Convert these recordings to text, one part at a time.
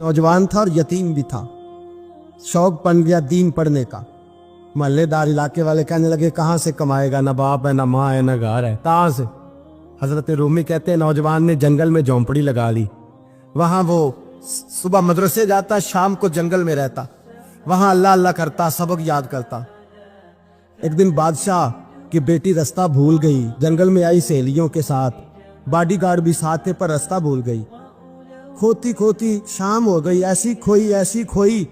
नौजवान था और यतीम भी था। शौक बन गया दीन पढ़ने का। महल्लेदार इलाके वाले कहने लगे कहाँ से कमाएगा, ना बाप है, ना माँ है, ना घर है, कहाँ से। हजरत रूमी कहते हैं नौजवान ने जंगल में झोंपड़ी लगा ली। वहां वो सुबह मदरसे जाता, शाम को जंगल में रहता, वहां अल्लाह अल्लाह करता, सबक याद करता। एक दिन बादशाह की बेटी रास्ता भूल गई, जंगल में आई सहेलियों के साथ, बॉडीगार्ड भी साथ थे पर रास्ता भूल गई। खोती खोती शाम हो गई, ऐसी खोई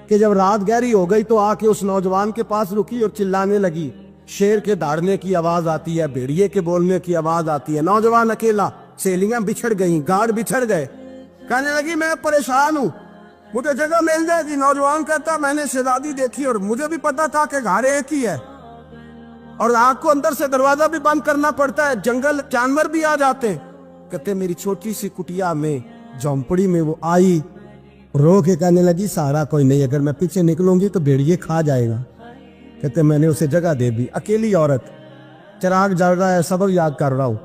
कि जब रात गहरी हो गई तो आके उस नौजवान के पास रुकी और चिल्लाने लगी। शेर के दौड़ने की आवाज आती है, भेड़िए के बोलने की आवाज आती है। नौजवान अकेला, सहेलियां बिछड़ गई, गार्ड बिछड़ गए। कहने लगी मैं परेशान हूं, मुझे जगह मिल जाएगी। नौजवान कहता मैंने शहजादी देखी और मुझे भी पता था कि घर एक ही है और आग को अंदर से दरवाजा भी बंद करना पड़ता है, जंगल जानवर भी आ जाते हैं। कहते मेरी छोटी सी कुटिया में, झोंपड़ी में वो आई, रो के कहने लगी सहारा कोई नहीं, अगर मैं पीछे निकलूंगी तो भेड़िए खा जाएगा। कहते मैंने उसे जगह दे दी। अकेली औरत, चिराग जल रहा है, सबक याद कर रहा हूं।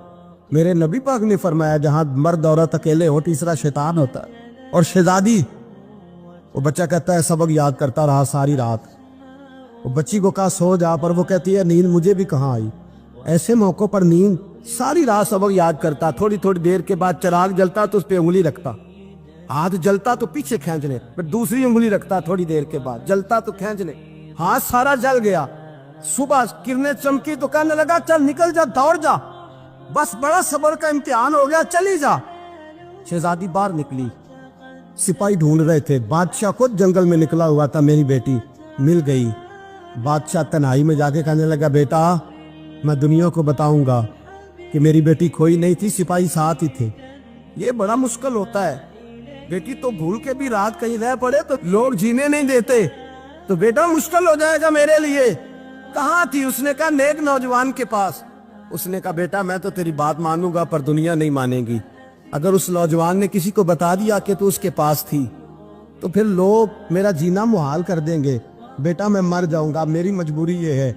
मेरे नबी पाक ने फरमाया जहां मर्द औरत अकेले हो तीसरा शैतान होता है। और शहजादी, वो बच्चा कहता है सबक याद करता रहा सारी रात। वो बच्ची को कहा सो जा, पर वो कहती है नींद मुझे भी कहाँ आई। ऐसे मौकों पर नींद, सारी रात सबक याद करता। थोड़ी थोड़ी देर के बाद चिराग जलता तो उस पर उंगली रखता, हाथ जलता तो पीछे खींचने, फिर दूसरी उंगली रखता, थोड़ी देर के बाद जलता तो खींचने, हाथ सारा जल गया। सुबह किरणें चमकी तो कहने लगा चल निकल जा, दौड़ जा, बस बड़ा सब्र का इम्तिहान हो गया, चली जा। शहजादी बाहर निकली, सिपाही ढूंढ रहे थे। बादशाह खुद जंगल में निकला हुआ था, मेरी बेटी मिल गई। बादशाह तन्हाई में जाके कहने लगा बेटा मैं दुनिया को बताऊंगा कि मेरी बेटी खोई नहीं थी, सिपाही साथ ही थे। ये बड़ा मुश्किल होता है, बेटी तो भूल के भी रात कहीं रह पड़े तो लोग जीने नहीं देते, तो बेटा मुश्किल हो जाएगा मेरे लिए। कहाँ थी? उसने कहा नेक नौजवान के पास। उसने कहा बेटा मैं तो तेरी बात मानूंगा पर दुनिया नहीं मानेगी। अगर उस नौजवान ने किसी को बता दिया कि तू उसके पास थी तो फिर लोग मेरा जीना मुहाल कर देंगे। बेटा मैं मर जाऊंगा, मेरी मजबूरी ये है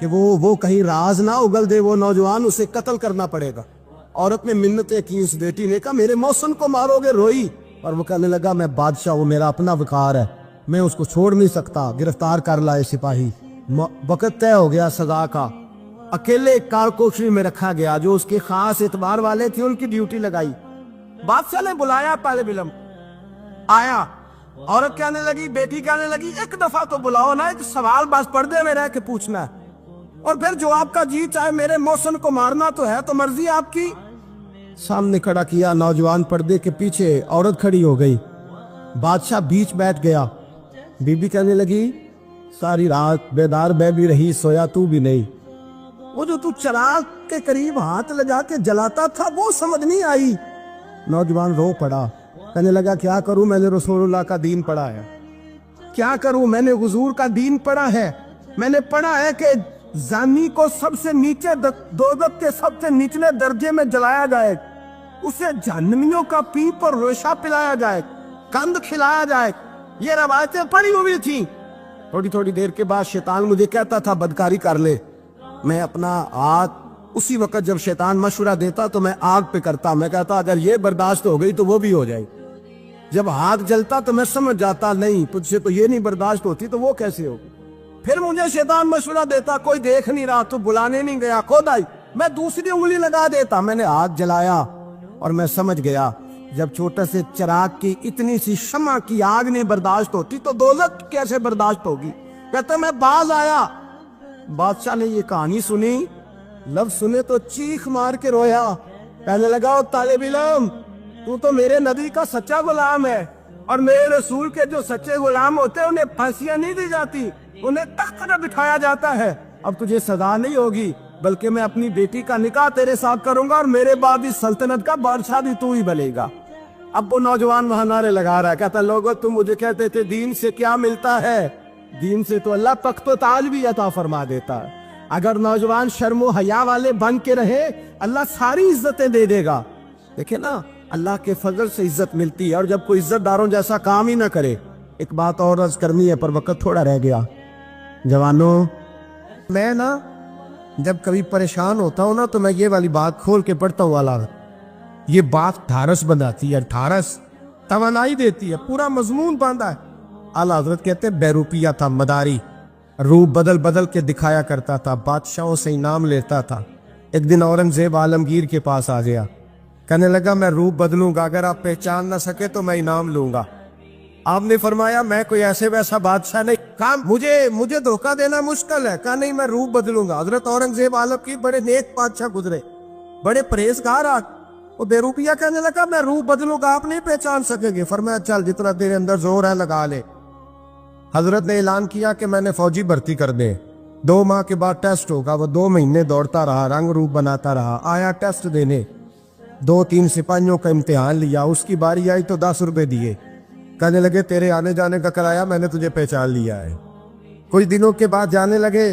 कि वो कहीं राज ना उगल दे वो नौजवान, उसे कत्ल करना पड़ेगा। औरत ने मिन्नतें की, उस बेटी ने कहा मेरे मौसम को मारोगे, रोई। और वो कहने लगा मैं बादशाह, वो मेरा अपना विकार है, मैं उसको छोड़ नहीं सकता, गिरफ्तार कर लाए सिपाही। वक्त तय हो गया सजा का। अकेले कारकोशरी में रखा गया, जो उसके खास एतबार वाले थे उनकी ड्यूटी लगाई। बादशाह ने बुलाया, पहले बिलम आया। औरत कहने लगी, बेटी कहने लगी एक दफा तो बुलाओ ना, एक सवाल बस पर्दे में रह के पूछना है और फिर जो आपका जी चाहे, मेरे मौसम को मारना तो है, तो मर्जी आपकी। सामने खड़ा किया, नौजवान पर्दे के पीछे, औरत खड़ी हो गई। बादशाह बीच बैठ गया। बीबी कहने लगी सारी रात बेदार मैं भी रही, सोया तू भी नहीं। वो जो तू चिराग के करीब हाथ लगा के जलाता था वो समझ नहीं आई। नौजवान रो पड़ा, कहने लगा क्या करूं, मैंने रसूलुल्लाह का दीन पढ़ा है, क्या करूं, मैंने हुजूर का दीन पढ़ा है। मैंने पढ़ा है कि जानी को सबसे नीचे दोज़ख के सबसे निचले दर्जे में जलाया जाए, उसे जहन्नमियों का पीप और रेशा पिलाया जाए, कंद खिलाया जाए। ये रवायतें पड़ी हुई थी। थोड़ी थोड़ी देर के बाद शैतान मुझे कहता था बदकारी कर ले। मैं अपना हाथ उसी वक्त जब शैतान मशवरा देता तो मैं आग पे करता। मैं कहता अगर ये बर्दाश्त हो गई तो वो भी हो जाएगी। जब हाथ जलता तो मैं समझ जाता नहीं तुझसे तो ये नहीं बर्दाश्त होती तो वो कैसे होगी। फिर मुझे शैतान मशवरा देता कोई देख नहीं रहा तो बुलाने नहीं गया, खुद आई, मैं दूसरी उंगली लगा देता। मैंने हाथ जलाया और मैं समझ गया जब छोटे से चिराग की इतनी सी शमा की आग नहीं बर्दाश्त होती तो दोज़ख कैसे बर्दाश्त होगी। कहते मैं बाज आया। बादशाह ने ये कहानी सुनी, लफ्ज सुने तो चीख मार के रोया। कहने लगा तालिब इल्म तू तो मेरे नबी का सच्चा गुलाम है और मेरे रसूल के जो सच्चे गुलाम होते हैं उन्हें फांसियां नहीं दी जाती, उन्हें तख्त पर बिठाया जाता है। अब तुझे सजा नहीं होगी बल्कि मैं अपनी बेटी का निकाह तेरे साथ करूंगा और मेरे बाद इस सल्तनत का बादशाह भी तू ही बनेगा। अब वो नौजवान वहां नारे लगा रहा है, कहता लोगों तुम मुझे कहते थे दीन से क्या मिलता है, दीन से तो अल्लाह तख्त व ताज भी अता फरमा देता है। अगर नौजवान शर्मो हया वाले बन के रहे अल्लाह सारी इज्जतें दे देगा। देखे ना अल्लाह के फजल से इज्जत मिलती है और जब कोई इज्जतदारों जैसा काम ही ना करे। एक बात और अर्ज करनी है पर वक्त थोड़ा रह गया। जवानों मैं ना जब कभी परेशान होता हूँ ना तो मैं ये वाली बात खोल के पढ़ता हूँ वाला, ये बात ढारस बनाती है। ढारस तवानाई देती है, पूरा मजमून बांधा है। आला हजरत कहते बेरूपिया था, मदारी, रूप बदल बदल के दिखाया करता था, बादशाहों से इनाम लेता था। एक दिन औरंगजेब आलमगीर के पास आ गया, कहने लगा मैं रूप बदलूंगा, अगर आप पहचान ना सके तो मैं इनाम लूंगा। आपने फरमाया मैं कोई ऐसे वैसा बादशाह नहीं, कहा मुझे धोखा देना मुश्किल है, कहा नहीं मैं रूप बदलूंगा। हजरत औरंगजेब आलमगीर बड़े नेक बादशाह गुजरे, बड़े परहेजगार। वो बेरूपिया कहने लगा मैं रूप बदलूंगा, आप नहीं पहचान सकेंगे। फरमाया चल जितना तेरे अंदर जोर है लगा ले। हजरत ने ऐलान किया कि मैंने फौजी भर्ती कर दे, 2 माह के बाद टेस्ट होगा। वो 2 महीने दौड़ता रहा, रंग रूप बनाता रहा, आया टेस्ट देने, 2-3 सिपाहियों का इम्तिहान लिया, उसकी बारी आई तो 10 रुपए दिए, कहने लगे तेरे आने जाने का किराया, मैंने तुझे पहचान लिया है। कुछ दिनों के बाद जाने लगे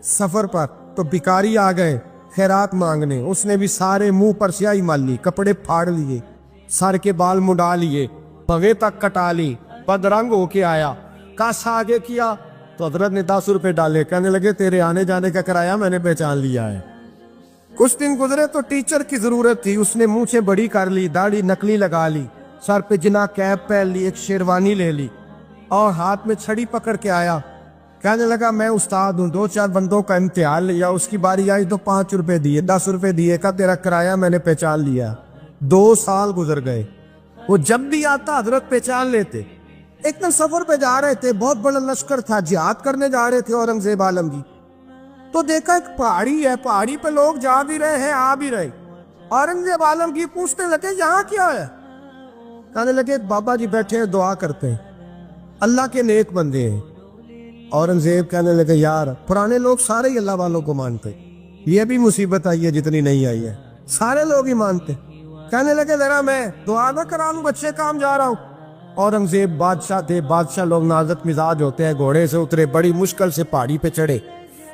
सफर पर, तो भिखारी आ गए खैरात मांगने। उसने भी सारे मुंह पर स्याही मार ली, कपड़े फाड़ लिए, सर के बाल मुंडा लिए, भवे तक कटा ली, बदरंग होके आया। कासा आगे किया तो हजरत ने 10 रुपए डाले, कहने लगे तेरे आने जाने का किराया मैंने पहचान लिया है। कुछ दिन गुजरे तो टीचर की जरूरत थी, उसने मुंह से बड़ी कर ली, दाढ़ी नकली लगा ली, सर पे जिना कैप पहन ली, एक शेरवानी ले ली और हाथ में छड़ी पकड़ के आया। कहने लगा मैं उस्ताद हूँ, 2-4 बंदों का इम्तिहान लिया, उसकी बारी आई तो 5 रुपए दिए, 10 रुपए दिए, का तेरा किराया मैंने पहचान लिया। 2 साल गुजर गए, वो जब भी आता हजरत पहचान लेते। एक दिन सफर पे जा रहे थे, बहुत बड़ा लश्कर था, जिहाद करने जा रहे थे औरंगजेब आलमगीर। तो देखा एक पहाड़ी है, पहाड़ी पे लोग जा भी रहे हैं आ भी रहे। औरंगजेब आलमगीर पूछने लगे यहाँ क्या है? कहने लगे बाबा जी बैठे हैं दुआ करते हैं, अल्लाह के नेक बंदे हैं। औरंगजेब कहने लगे यार पुराने लोग सारे ही अल्लाह वालों को मानते, ये भी मुसीबत आई है जितनी नहीं आई है, सारे लोग ही मानते। कहने लगे जरा मैं दुआ ना करा लूं, बच्चे काम जा रहा हूं। औरंगजेब बादशाह थे, बादशाह लोग नाजुक मिजाज होते हैं। घोड़े से उतरे, बड़ी मुश्किल से पहाड़ी पे चढ़े,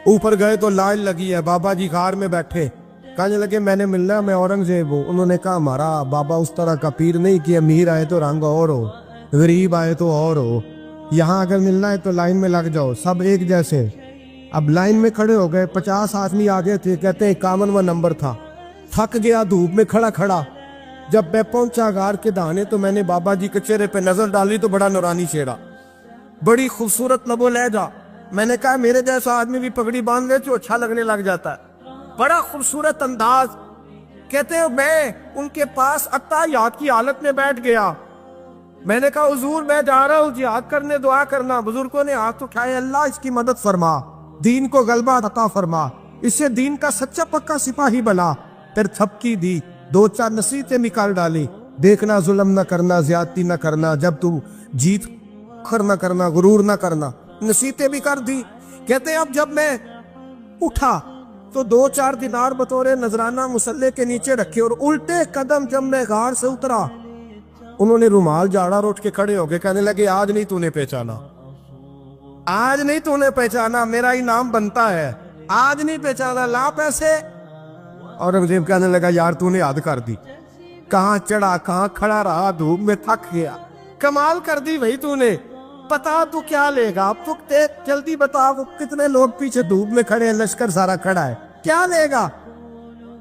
ऊपर गए तो लाइन लगी है, बाबा जी कार में बैठे। कहने लगे मैंने मिलना, मैं औरंगजेब हूँ। उन्होंने कहा हमारा बाबा उस तरह का पीर नहीं कि अमीर आए तो रंग और हो, गरीब आए तो और हो, यहाँ अगर मिलना है तो लाइन में लग जाओ, सब एक जैसे। अब लाइन में खड़े हो गए, 50 आदमी आगे थे, कहते 51वां नंबर था। थक गया धूप में खड़ा खड़ा, जब मैं पहुंचा गार के दाने तो मैंने बाबा जी के चेहरे पे नजर डाली तो बड़ा नूरानी चेहरा, बड़ी खूबसूरत लबो लहजा। मैंने कहा मेरे जैसा आदमी भी पगड़ी बांध ले तो अच्छा लगने लग जाता है, बड़ा खूबसूरत अंदाज। कहते हैं मैं उनके पास अत्ताहियात की हालत में बैठ गया। मैंने कहा हुजूर मैं जा रहा हूँ जिहाद करने, दुआ करना। बुजुर्गों ने हाथ उठाए, अल्लाह इसकी मदद फरमा, दीन को गलबा अता फरमा, इससे दीन का सच्चा पक्का सिपाही बना। फिर थपकी दी, 2-4 नसीहतें निकाल डाली, देखना जुल्म न करना, ज्यादती न करना, जब तू जीत खर न करना, गुरूर न करना, नसीहतें भी कर दी। कहते अब जब मैं उठा तो 2-4 दिनार बतौरे नजराना मुसल्ले के नीचे रखे, और उल्टे कदम जब मैं गार से उतरा उन्होंने रुमाल झाड़ा और उठ के खड़े हो गए। कहने लगे आज नहीं तूने पहचाना, आज नहीं तूने पहचाना, मेरा इनाम बनता है, आज नहीं पहचाना, ला पैसे। औरंगजेब कहने लगा यार तूने याद कर दी, कहाँ चढ़ा कहाँ खड़ा रहा, धूप में थक गया, कमाल कर दी भाई तूने। बता तू क्या लेगा, अब तू जल्दी बता, वो कितने लोग पीछे धूप में खड़े हैं, लश्कर सारा खड़ा है, क्या लेगा?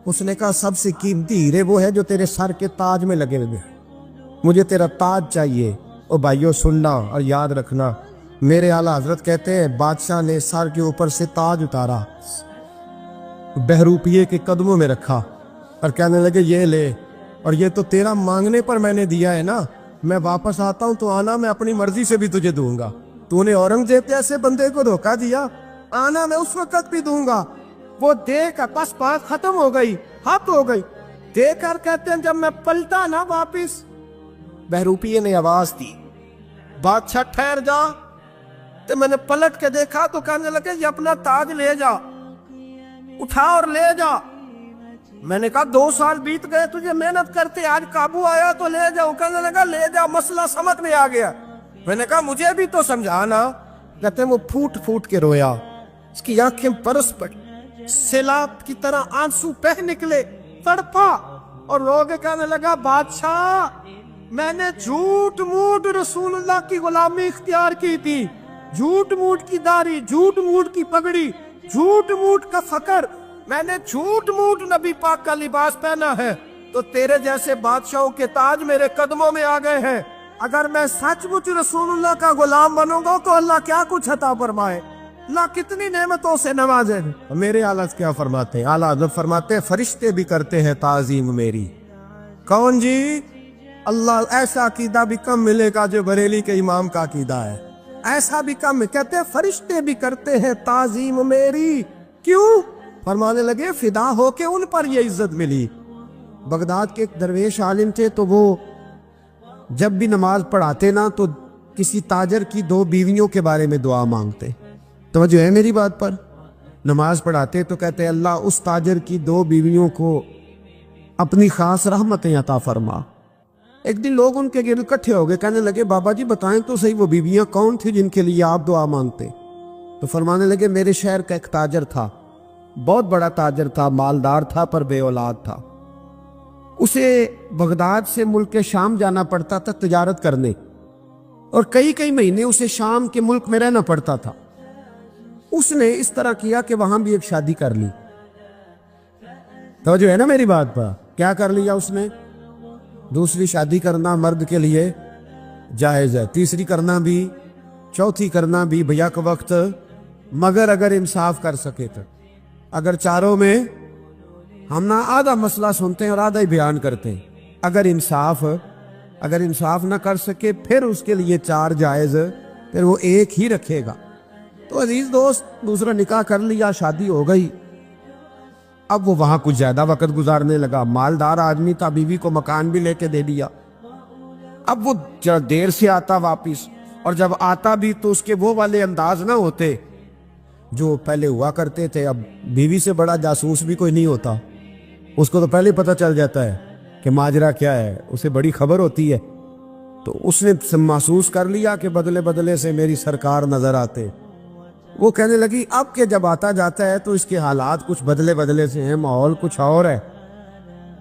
उसने कहा सबसे कीमती हीरे वो है जो तेरे सर के ताज में लगे हुए, मुझे तेरा ताज चाहिए। ओ भाइयों सुनना और याद रखना, मेरे आला हजरत कहते हैं बादशाह ने सर के ऊपर से ताज उतारा, बहरूपिये के कदमों में रखा और कहने लगे ये ले, और ये तो तेरा मांगने पर मैंने दिया है ना, मैं वापस आता हूं तो आना, मैं अपनी मर्जी से भी तुझे दूंगा। तूने औरंगजेब जैसे बंदे को धोखा दिया, आना मैं उस वक्त भी दूंगा। वो देख बस बात खत्म हो गई, हद हो गई। देखकर कहते हैं जब मैं पलटा ना वापिस, बहरूपिये ने आवाज दी बादशाह ठहर जा। तो मैंने पलट के देखा तो कहने लगे ये अपना ताज ले जा, उठा और ले जा। मैंने कहा 2 साल बीत गए तुझे मेहनत करते, आज काबू आया तो ले जाओ। कहने लगा ले जा, मसला समझ में आ गया। मैंने कहा मुझे भी तो समझाना। कहते वो फूट फूट के रोया, उसकी आंखें बरस पड़ी, सैलाब की तरह आंसू बह निकले, तड़पा और रो के कहने लगा बादशाह मैंने झूठ मूठ रसूलुल्लाह की गुलामी इख्तियार की थी, झूठ मूठ की दाढ़ी, झूठ मूठ की पगड़ी, झूठ मूठ का फकर, मैंने झूठ मूठ नबी पाक का लिबास पहना है, तो तेरे जैसे बादशाहों के ताज मेरे कदमों में आ गए हैं। अगर मैं सचमुच रसूलुल्लाह का गुलाम बनूंगा तो अल्लाह क्या कुछ अता फरमाए, अल्लाह कितनी नेमतों से नवाजे। मेरे आला क्या फरमाते हैं, आला हज़रत फरमाते हैं फरिश्ते भी करते हैं ताजीम मेरी। कौन जी? अल्लाह। ऐसा अकीदा भी कम मिलेगा जो बरेली के इमाम का अकीदा है, ऐसा भी कम। कहते हैं फरिश्ते भी करते हैं ताजीम मेरी। क्यों? फरमाने लगे फिदा हो के उन पर ये इज्जत मिली। बगदाद के एक दरवेश आलिम थे, तो वो जब भी नमाज पढ़ाते ना तो किसी ताजर की 2 बीवियों के बारे में दुआ मांगते। तवज्जो है मेरी बात पर? नमाज पढ़ाते तो कहते अल्लाह उस ताजर की 2 बीवियों को अपनी खास रहमतें अता फरमा। एक दिन लोग उनके गिर्द इकट्ठे हो गए, कहने लगे बाबा जी बताएं तो सही वो बीवियां कौन थी जिनके लिए आप दुआ मांगते। तो फरमाने लगे मेरे शहर का एक ताजर था, बहुत बड़ा ताजर था, मालदार था पर बे औलाद था। उसे बगदाद से मुल्क के शाम जाना पड़ता था तिजारत करने, और कई कई महीने उसे शाम के मुल्क में रहना पड़ता था। उसने इस तरह किया कि वहां भी एक शादी कर ली। तो जो है ना मेरी बात पर, क्या कर लिया उसने? दूसरी शादी करना मर्द के लिए जायज़ है, तीसरी करना भी, चौथी करना भी भैया के वक्त, मगर अगर इंसाफ कर सके तो। अगर चारों में हम ना आधा मसला सुनते हैं और आधा ही बयान करते हैं, अगर इंसाफ ना कर सके फिर उसके लिए 4 जायज़, फिर वो एक ही रखेगा। तो अजीज दोस्त, दूसरा निकाह कर लिया, शादी हो गई। अब वो वहां कुछ ज्यादा वक्त गुजारने लगा, मालदार आदमी था, बीवी को मकान भी लेके दे दिया। अब वो देर से आता वापिस, और जब आता भी तो उसके वो वाले अंदाज ना होते जो पहले हुआ करते थे। अब बीवी से बड़ा जासूस भी कोई नहीं होता, उसको तो पहले पता चल जाता है कि माजरा क्या है, उसे बड़ी खबर होती है। तो उसने महसूस कर लिया कि बदले बदले से मेरी सरकार नजर आते। वो कहने लगी अब के जब आता जाता है तो इसके हालात कुछ बदले बदले से हैं, माहौल कुछ और है।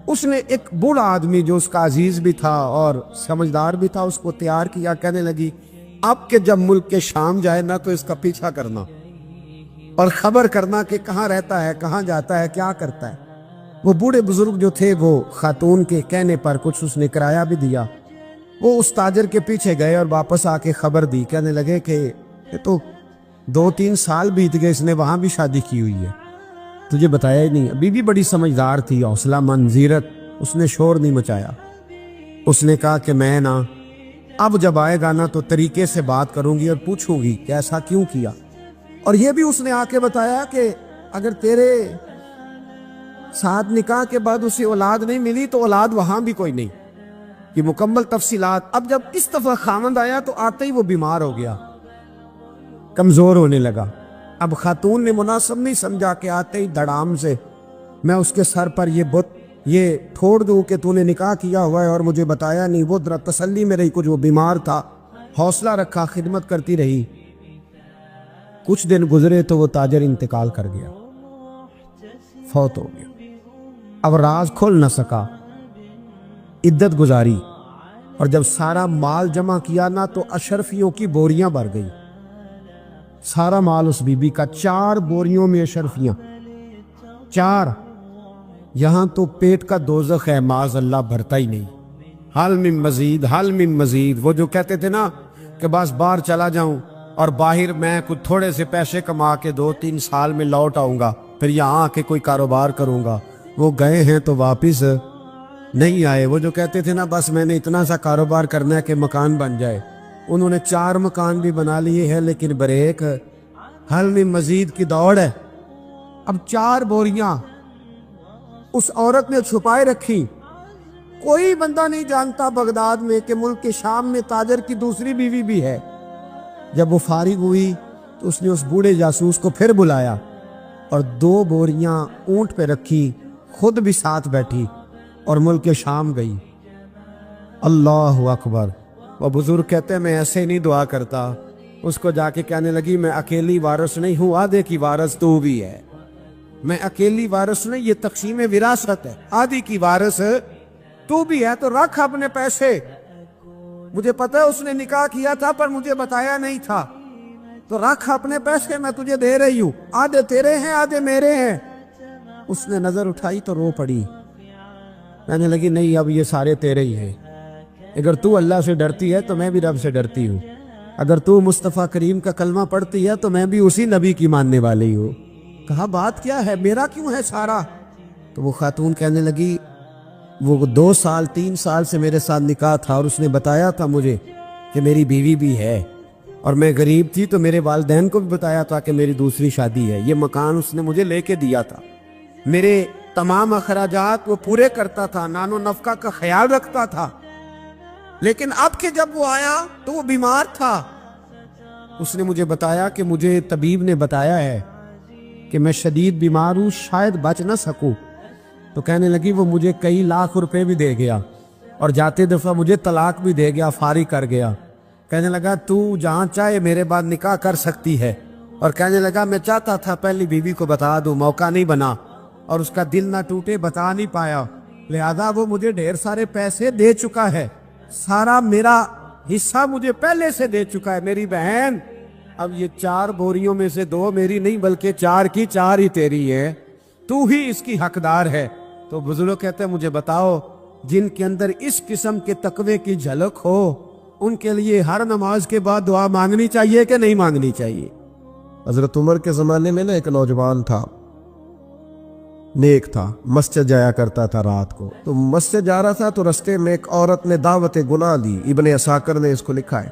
उसने एक बूढ़ा आदमी जो उसका अजीज भी था और समझदार भी था उसको तैयार किया। कहने लगी अब के जब मुल्क के शाम जाए ना तो इसका पीछा करना और खबर करना कि कहाँ रहता है, कहाँ जाता है, क्या करता है। वो बूढ़े बुजुर्ग जो थे वो खातून के कहने पर कुछ उसने किराया भी दिया। वो उस ताजर के पीछे गए और वापस आके खबर दी। कहने लगे कि ये तो 2-3 साल बीत गए, इसने वहां भी शादी की हुई है, तुझे बताया ही नहीं। बीवी बड़ी समझदार थी, हौसला मंद, जीरत, उसने शोर नहीं मचाया। उसने कहा कि मैं ना अब जब आएगा ना तो तरीके से बात करूंगी और पूछूंगी कि ऐसा क्यों किया। और ये भी उसने आके बताया कि अगर तेरे साथ निकाह के बाद उसे औलाद नहीं मिली तो औलाद वहां भी कोई नहीं, कि मुकम्मल तफसीलात। अब जब इस दफा खामंद आया तो आते ही वो बीमार हो गया, कमजोर होने लगा। अब खातून ने मुनासिब नहीं समझा कि आते ही धड़ाम से मैं उसके सर पर ये ठोड़ दूं कि तूने निकाह किया हुआ है और मुझे बताया नहीं। वो जरा तसल्ली में रही, कुछ वो बीमार था, हौसला रखा, खिदमत करती रही। कुछ दिन गुजरे तो वो ताजर इंतकाल कर गया, फौत हो गया। अब राज खुल न सका, इद्दत गुजारी, और जब सारा माल जमा किया ना तो अशरफियों की बोरियां भर गई। सारा माल उस बीबी का, 4 बोरियों में अशरफियां, 4। यहां तो पेट का दोज़ख है, माज़ अल्लाह भरता ही नहीं। हाल मिन मजीद, हाल मिन मजीद। वो जो कहते थे ना कि बस बाहर चला जाऊं और बाहर मैं कुछ थोड़े से पैसे कमा के 2-3 साल में लौट आऊंगा, फिर यहाँ आके कोई कारोबार करूंगा, वो गए हैं तो वापिस नहीं आए। वो जो कहते थे ना बस मैंने इतना सा कारोबार करना है कि मकान बन जाए, उन्होंने 4 मकान भी बना लिए हैं, लेकिन ब्रेक हल में मजीद की दौड़ है। अब 4 बोरियां उस औरत ने छुपाए रखी। कोई बंदा नहीं जानता बगदाद में कि मुल्क के शाम में ताजर की दूसरी बीवी भी है। जब वो फारिग हुई तो उसने उस बूढ़े जासूस को फिर बुलाया और 2 बोरियां ऊंट पे रखी, खुद भी साथ बैठी और मुल्क के शाम गई। अल्लाह अकबर। वो बुजुर्ग कहते हैं मैं ऐसे नहीं दुआ करता। उसको जाके कहने लगी मैं अकेली वारिस नहीं हूं, आधे की वारिस तू भी है। मैं अकेली वारिस नहीं, ये तकसीम विरासत है, आधी की वारिस तू भी है। तो रख अपने पैसे, मुझे पता है उसने निकाह किया था पर मुझे बताया नहीं था, तो रख अपने पैसे, मैं तुझे दे रही हूं, आधे तेरे हैं आधे मेरे हैं। उसने नजर उठाई तो रो पड़ी, कहने लगी नहीं अब ये सारे तेरे ही हैं। اگر تو اللہ سے ڈرتی ہے تو میں بھی رب سے ڈرتی ہوں، اگر تو مصطفیٰ کریم کا کلمہ پڑھتی ہے تو میں بھی اسی نبی کی ماننے والی ہوں۔ کہا بات کیا ہے، میرا کیوں ہے سارا؟ تو وہ خاتون کہنے لگی وہ 2 سال 3 سال سے میرے ساتھ نکاح تھا اور اس نے بتایا تھا مجھے کہ میری بیوی بھی ہے، اور میں غریب تھی تو میرے والدین کو بھی بتایا تھا کہ میری دوسری شادی ہے۔ یہ مکان اس نے مجھے لے کے دیا تھا، میرے تمام اخراجات وہ پورے کرتا تھا، نان و نفقہ کا خیال رکھتا تھا، لیکن اب کہ جب وہ آیا تو وہ بیمار تھا۔ اس نے مجھے بتایا کہ مجھے طبیب نے بتایا ہے کہ میں شدید بیمار ہوں، شاید بچ نہ سکوں۔ تو کہنے لگی وہ مجھے کئی لاکھ روپے بھی دے گیا اور جاتے دفعہ مجھے طلاق بھی دے گیا، فارغ کر گیا۔ کہنے لگا تو جہاں چاہے میرے بعد نکاح کر سکتی ہے، اور کہنے لگا میں چاہتا تھا پہلی بیوی کو بتا دوں، موقع نہیں بنا اور اس کا دل نہ ٹوٹے، بتا نہیں پایا، لہذا وہ مجھے ڈھیر سارے پیسے دے چکا ہے، سارا میرا حصہ مجھے پہلے سے دے چکا ہے میری بہن۔ اب یہ 4 بوریوں میں سے 2 میری نہیں بلکہ 4 کی 4 ہی تیری ہے، تو ہی اس کی حقدار ہے۔ تو بزرگ کہتے ہیں مجھے بتاؤ جن کے اندر اس قسم کے تقوی کی جھلک ہو ان کے لیے ہر نماز کے بعد دعا مانگنی چاہیے کہ نہیں مانگنی چاہیے؟ حضرت عمر کے زمانے میں نا ایک نوجوان تھا، نیک تھا، مسجد جایا کرتا تھا رات کو۔ تو مسجد جا رہا تھا تو رستے میں ایک عورت نے دعوت گناہ دی، ابن عساکر نے اس کو لکھا ہے۔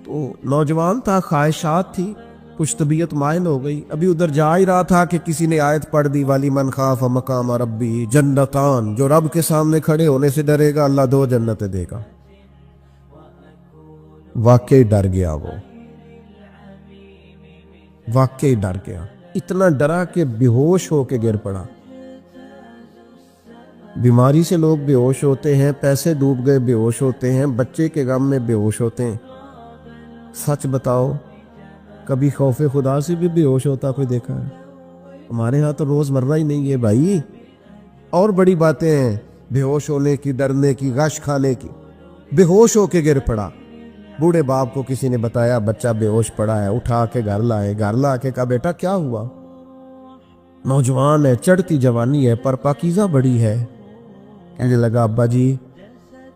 تو نوجوان تھا، خواہشات تھی، کچھ طبیعت مائل ہو گئی، ابھی ادھر جا ہی رہا تھا کہ کسی نے آیت پڑھ دی والی من خاف مقام ربی جنتان، جو رب کے سامنے کھڑے ہونے سے ڈرے گا اللہ 2 جنتیں دے گا۔ واقعی ڈر گیا، وہ واقعی ڈر گیا، اتنا ڈرا کہ بے ہوش ہو کے گر پڑا۔ بیماری سے لوگ بے ہوش ہوتے ہیں، پیسے ڈوب گئے بے ہوش ہوتے ہیں، بچے کے غم میں بے ہوش ہوتے ہیں۔ سچ بتاؤ کبھی خوف خدا سے بھی بے ہوش ہوتا کوئی دیکھا ہے؟ ہمارے ہاں تو روز مرہ ہی نہیں ہے بھائی، اور بڑی باتیں ہیں بے ہوش ہونے کی، ڈرنے کی، غش کھانے کی۔ بے ہوش ہو کے گر پڑا، بوڑھے باپ کو کسی نے بتایا بچہ بے ہوش پڑا ہے، اٹھا کے گھر لائے، گھر لا کے کہا بیٹا کیا ہوا؟ نوجوان ہے، چڑھتی جوانی ہے پر پاکیزہ بڑی ہے۔ کہنے لگا ابا جی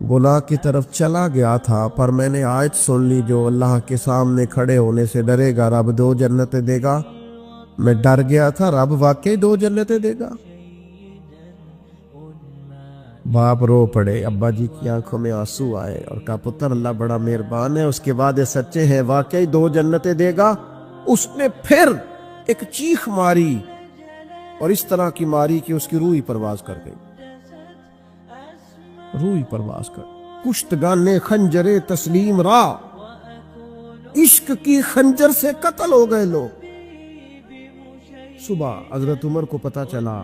گناہ کی طرف چلا گیا تھا پر میں نے آیت سن لی جو اللہ کے سامنے کھڑے ہونے سے ڈرے گا رب 2 جنتیں دے گا، میں ڈر گیا تھا، رب واقعی 2 جنتیں دے گا۔ باپ رو پڑے، ابا جی کی آنکھوں میں آنسو آئے اور کہا پتر اللہ بڑا مہربان ہے، اس کے وعدے سچے ہیں، واقعی 2 جنتیں دے گا۔ اس نے پھر ایک چیخ ماری اور اس طرح کی ماری کہ اس کی روح ہی پرواز کر گئی، روح ہی پرواز کر۔ کشتگان خنجر تسلیم را، عشق کی خنجر سے قتل ہو گئے لوگ۔ صبح حضرت عمر کو پتا چلا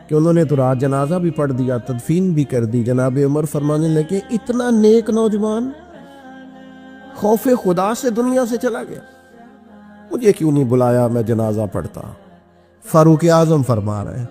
کہ انہوں نے تو رات جنازہ بھی پڑھ دیا، تدفین بھی کر دی۔ جناب عمر فرمانے لگے اتنا نیک نوجوان خوف خدا سے دنیا سے چلا گیا، مجھے کیوں نہیں بلایا میں جنازہ پڑھتا؟ فاروق اعظم فرما رہے ہیں